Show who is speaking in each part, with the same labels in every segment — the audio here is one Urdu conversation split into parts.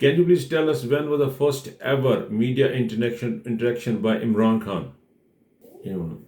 Speaker 1: Can you please tell us when was the first ever media interaction by Imran Khan?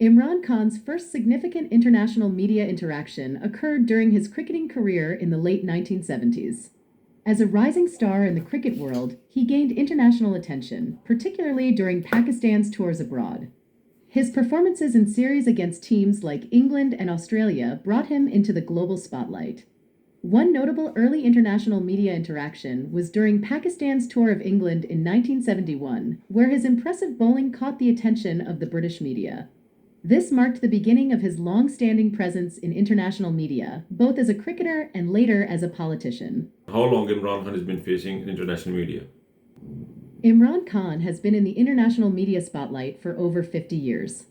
Speaker 2: Imran Khan's first significant international media interaction occurred during his cricketing career in the late 1970s. As a rising star in the cricket world, he gained international attention, particularly during Pakistan's tours abroad. His performances in series against teams like England and Australia brought him into the global spotlight. One notable early international media interaction was during Pakistan's tour of England in 1971, where his impressive bowling caught the attention of the British media. This marked the beginning of his long-standing presence in international media, both as a cricketer and later as a politician.
Speaker 1: How long Imran Khan has been facing international media?
Speaker 2: Imran Khan has been in the international media spotlight for over 50 years.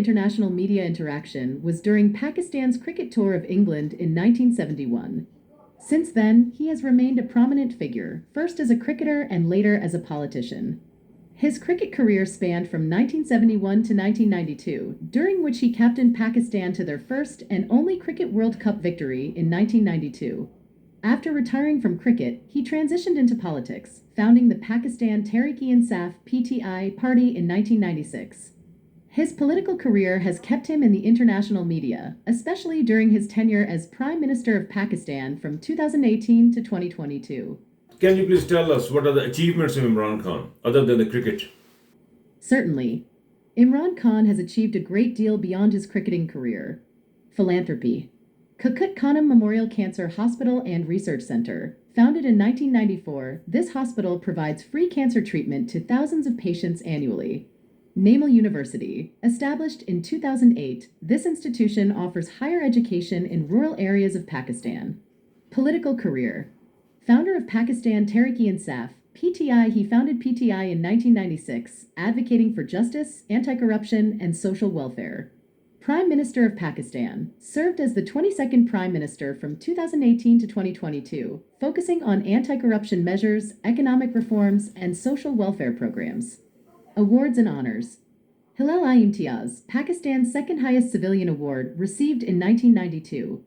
Speaker 2: international media interaction was during Pakistan's cricket tour of England in 1971. Since then, he has remained a prominent figure, first as a cricketer and later as a politician. His cricket career spanned from 1971 to 1992, during which he captained Pakistan to their first and only Cricket World Cup victory in 1992. After retiring from cricket, he transitioned into politics, founding the Pakistan Tehreek-e-Insaf (PTI) party in 1996. His political career has kept him in the international media, especially during his tenure as Prime Minister of Pakistan from 2018 to 2022.
Speaker 1: Can you please tell us what are the achievements of Imran Khan other than the cricket?
Speaker 2: Certainly. Imran Khan has achieved a great deal beyond his cricketing career. Philanthropy. Kukut Khanum Memorial Cancer Hospital and Research Center. Founded in 1994, this hospital provides free cancer treatment to thousands of patients annually. Namal University. Established in 2008, this institution offers higher education in rural areas of Pakistan. Political career. Founder of Pakistan Tehreek-e-Insaf (PTI), he founded PTI in 1996, advocating for justice, anti-corruption, and social welfare. Prime Minister of Pakistan, served as the 22nd Prime Minister from 2018 to 2022, focusing on anti-corruption measures, economic reforms, and social welfare programs. Awards and honors. Hilal-i-Imtiaz, Pakistan's second highest civilian award, received in 1992.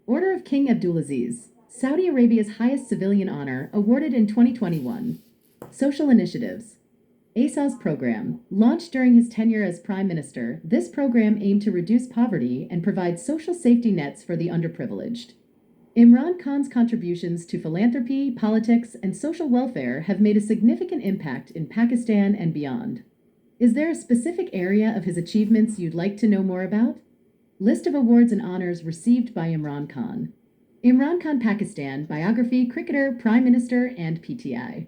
Speaker 2: Order of King Abdulaziz, Saudi Arabia's highest civilian honor, awarded in 2021. Social initiatives. ASA's program, launched during his tenure as Prime Minister, this program aimed to reduce poverty and provide social safety nets for the underprivileged. Imran Khan's contributions to philanthropy, politics, and social welfare have made a significant impact in Pakistan and beyond. Is there a specific area of his achievements you'd like to know more about? List of awards and honors received by Imran Khan. Imran Khan, Pakistan, biography, cricketer, Prime Minister, and PTI.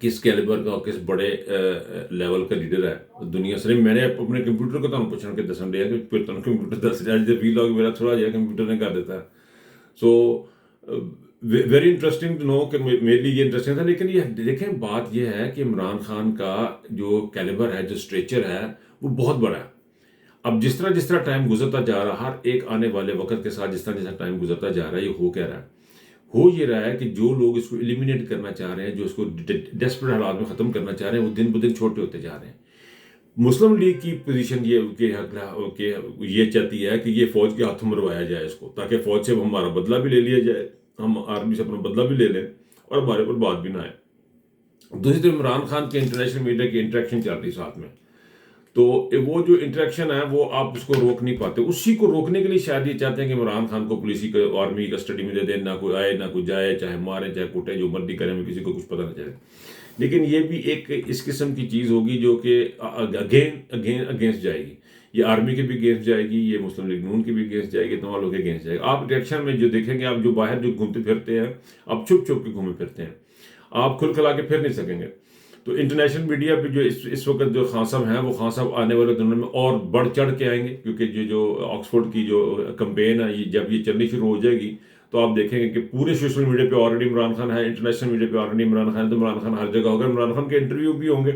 Speaker 1: کس کیلیبر کا اور کس بڑے لیول کا لیڈر ہے دنیا سے. میں نے اپنے کمپیوٹر کو تمہیں پوچھنا کہ دسن دیا کہ پھر تمہیں کمپیوٹر دس جائے جب وی لاگ میرا تھوڑا جائے کمپیوٹر نے کر دیتا ہے. So very interesting to know کہ میرے لیے یہ انٹرسٹنگ تھا. لیکن یہ دیکھیں بات یہ ہے کہ عمران خان کا جو کیلیبر ہے جو اسٹریچر ہے وہ بہت بڑا ہے. اب جس طرح ٹائم گزرتا جا رہا ہر ایک آنے والے وقت کے ساتھ جس طرح ٹائم گزرتا جا رہا ہے یہ ہو کیا رہا ہے. ہو یہ رہا ہے کہ جو لوگ اس کو ایلیمینیٹ کرنا چاہ رہے ہیں جو اس کو ڈیسپریٹ حالات میں ختم کرنا چاہ رہے ہیں وہ دن بدن چھوٹے ہوتے جا رہے ہیں. مسلم لیگ کی پوزیشن کہ یہ چاہتی ہے کہ یہ فوج کے ہاتھوں مروایا جائے اس کو تاکہ فوج سے ہمارا بدلہ بھی لے لیا جائے, ہم آرمی سے اپنا بدلہ بھی لے لیں اور ہمارے پر بات بھی نہ آئے. دوسری طرف عمران خان کے انٹرنیشنل میڈیا کی انٹریکشن چل رہی ساتھ میں, تو وہ جو انٹریکشن ہے وہ آپ اس کو روک نہیں پاتے. اسی کو روکنے کے لیے شاید یہ چاہتے ہیں کہ عمران خان کو پولیسی آرمی کسٹڈی میں دے دیں, نہ کوئی آئے نہ کوئی جائے, چاہے مارے چاہے کوٹے جو مرضی کریں ہمیں کسی کو کچھ پتہ نہ چلے. لیکن یہ بھی ایک اس قسم کی چیز ہوگی جو کہ اگینسٹ جائے گی. یہ آرمی کے بھی اگینسٹ جائے گی, یہ مسلم لیگ نون کے بھی اگینسٹ جائے گی, تمام لوگ کے اگینسٹ جائے گی. آپ الیکشن میں جو دیکھیں گے آپ جو باہر جو گھومتے پھرتے ہیں آپ چھپ چھپ کے گھومے پھرتے ہیں, آپ کھل کھلا کے پھر نہیں سکیں گے. تو انٹرنیشنل میڈیا پہ جو اس وقت جو خان صاحب ہیں وہ خان صاحب آنے والے دنوں میں اور بڑھ چڑھ کے آئیں گے, کیونکہ جو آکسفورڈ کی جو کمپین ہے جب یہ چلنی شروع ہو جائے گی تو آپ دیکھیں گے کہ پورے سوشل میڈیا پہ آلریڈی عمران خان ہے, انٹرنیشنل میڈیا پہ آلریڈی عمران خان ہے, تو عمران خان ہر جگہ ہوگا. عمران خان کے انٹرویو بھی ہوں گے.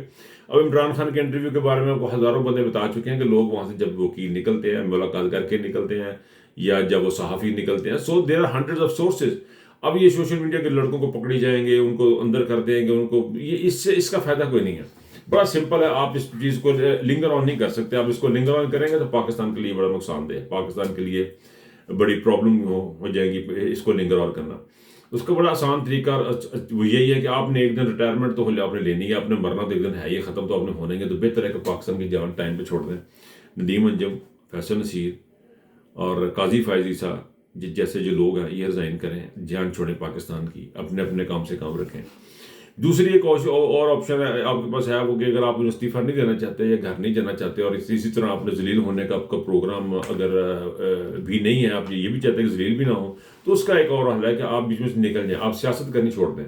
Speaker 1: اب عمران خان کے انٹرویو کے بارے میں آپ کو ہزاروں بندے بتا چکے ہیں کہ لوگ وہاں سے جب وکیل نکلتے ہیں ملاقات کر کے نکلتے ہیں یا جب وہ صحافی نکلتے ہیں, so there are hundred of sources. اب یہ سوشل میڈیا کے لڑکوں کو پکڑی جائیں گے, ان کو اندر کر دیں گے, ان کو یہ اس کا فائدہ کوئی نہیں ہے. بڑا سمپل ہے, آپ اس چیز کو لنگر آن نہیں کر سکتے. آپ اس کو لنگر آن کریں گے تو پاکستان کے لیے بڑا نقصان دہ, پاکستان کے لیے بڑی پرابلم ہو جائے گی اس کو لنگر آن کرنا. اس کا بڑا آسان طریقہ وہ یہی ہے کہ آپ نے ایک دن ریٹائرمنٹ تو آپ نے لینی ہے, آپ نے مرنا تو ایک دن ہے, یہ ختم تو آپ نے ہونے گے. تو بہتر ہے کہ پاکستان کی جان ٹائم پہ چھوڑ دیں. ندیم انجم, فیصل نصیر اور قاضی فائز عیسیٰ جیسے جو لوگ ہیں یہ ریزائن کریں, جان چھوڑیں پاکستان کی, اپنے اپنے کام سے کام رکھیں. دوسری ایک اور آپشن ہے آپ کے پاس ہے وہ کہ اگر آپ استعفیٰ نہیں دینا چاہتے یا گھر نہیں جانا چاہتے اور اسی طرح آپ نے ذلیل ہونے کا آپ کا پروگرام اگر بھی نہیں ہے, آپ یہ بھی چاہتے ہیں کہ ذلیل بھی نہ ہو, تو اس کا ایک اور حل ہے کہ آپ بیچ میں سے نکل جائیں, آپ سیاست کرنی چھوڑ دیں.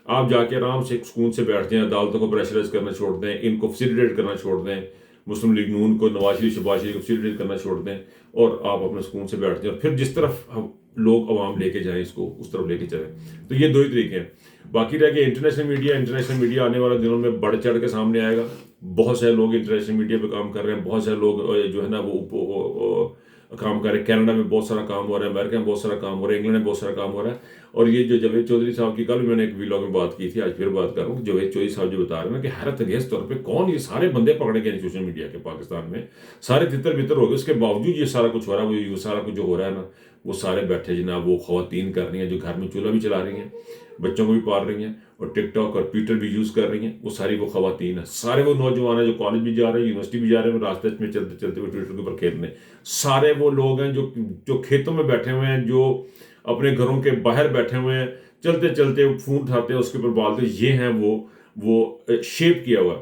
Speaker 1: آپ جا کے آرام سے سکون سے بیٹھ جائیں, عدالتوں کو پریشرائز کرنا چھوڑ دیں, ان کو فیسیلیٹیٹ کرنا چھوڑ دیں, مسلم لیگ نون کو نواز شریف شہباز شریف کو فیسیلیٹیٹ کرنا چھوڑ دیں, اور آپ اپنے سکون سے بیٹھ جائیں اور پھر جس طرف لوگ عوام لے کے جائیں اس کو اس طرف لے کے چلیں. تو یہ دو ہی طریقے ہیں. باقی رہ کہ انٹرنیشنل میڈیا آنے والے دنوں میں بڑھ چڑھ کے سامنے آئے گا. بہت سارے لوگ انٹرنیشنل میڈیا پہ کام کر رہے ہیں, بہت سارے لوگ جو ہے نا وہ کام کر رہے ہیں. کینیڈا میں بہت سارا کام ہو رہا ہے, امریکہ میں بہت سارا کام ہو رہا ہے, انگلینڈ میں بہت سارا کام ہو رہا ہے. اور یہ جو جاوید چودھری صاحب کی کل میں نے ایک ویلاگ میں بات کی تھی, آج پھر بات کر رہا ہوں. جاوید چودھری صاحب جو بتا رہے ہیں کہ حیرت انگیز طور پہ کون یہ سارے بندے پکڑے گئے سوشل میڈیا کے پاکستان میں, سارے تتر بتر ہو گئے, اس کے باوجود یہ سارا کچھ ہو رہا ہے. وہ سارا کچھ جو ہو رہا ہے نا وہ سارے بیٹھے جناب وہ خواتین کر رہی ہیں جو گھر میں چولہا بھی چلا رہی ہیں, بچوں کو بھی پال رہی ہیں اور ٹک ٹاک اور ٹویٹر بھی یوز کر رہی ہیں. وہ ساری وہ خواتین ہیں, سارے وہ نوجوان ہیں جو کالج بھی جا رہے ہیں, یونیورسٹی بھی جا رہے ہیں, راستے میں چلتے چلتے ہوئے ٹویٹر کے اوپر کھیلنے. سارے وہ لوگ ہیں جو کھیتوں میں بیٹھے ہوئے ہیں, جو اپنے گھروں کے باہر بیٹھے ہوئے ہیں, چلتے چلتے فون اٹھاتے ہیں اس کے اوپر بالتے. یہ ہیں وہ شیپ کیا ہوا,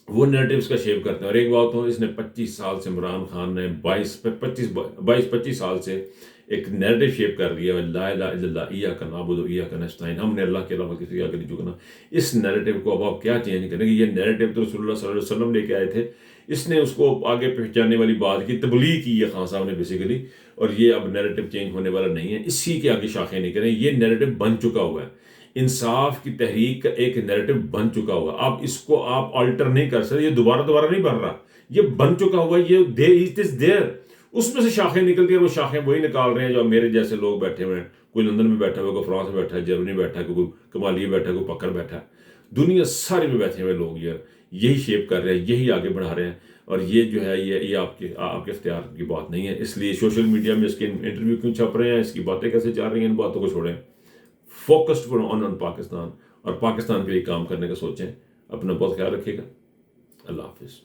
Speaker 1: وہ نیریٹیوز کا شیپ کرتے ہیں. اور ایک بات ہو, اس نے 25 سال سے عمران خان نے 22-25 سال سے ایک نیریٹیو شیپ کر دیا ہے, لا الہ الا اللہ ایاک نعبد و ایاک نستعین, ہم نے اللہ کے علاوہ کسی کے آگے نہیں جھکنا. اس نیریٹیو کو اب آپ کیا چینج کریں گے؟ یہ نیریٹیو تو رسول اللہ صلی اللہ علیہ وسلم لے کے آئے تھے, اس نے اس کو آگے پہنچانے والی بات کی, تبلیغ کی ہے خان صاحب نے بیسیکلی. اور یہ اب نیریٹیو چینج ہونے والا نہیں ہے, اسی کے آگے شاخیں نہیں کریں. یہ نیریٹیو بن چکا ہوا ہے, انصاف کی تحریک کا ایک نیریٹو بن چکا ہوا. اب اس کو آپ آلٹر نہیں کر سکتے, یہ دوبارہ نہیں بن رہا, یہ بن چکا ہوا. یہ اٹ از دیئر, اس میں سے شاخیں نکلتی ہیں. وہ شاخیں وہی نکال رہے ہیں جو میرے جیسے لوگ بیٹھے ہوئے ہیں. کوئی لندن میں بیٹھا ہوا, کوئی فرانس میں بیٹھا ہے, جرمنی بیٹھا ہے, کوئی کمالیہ بیٹھا ہے, کوئی پکڑ بیٹھا ہے. دنیا ساری میں بیٹھے ہوئے لوگ یہی شیپ کر رہے ہیں, یہی آگے بڑھا رہے ہیں. اور یہ جو ہے یہ آپ کے اختیار کی بات نہیں ہے. اس لیے سوشل میڈیا میں اس کے انٹرویو کیوں چھپ رہے ہیں, اس کی باتیں کیسے چل رہی ہیں, ان باتوں کو چھوڑیں. فوکسڈ آن پاکستان, اور پاکستان کے لیے کام کرنے کا سوچیں. اپنا بہت خیال رکھیے گا. اللہ حافظ.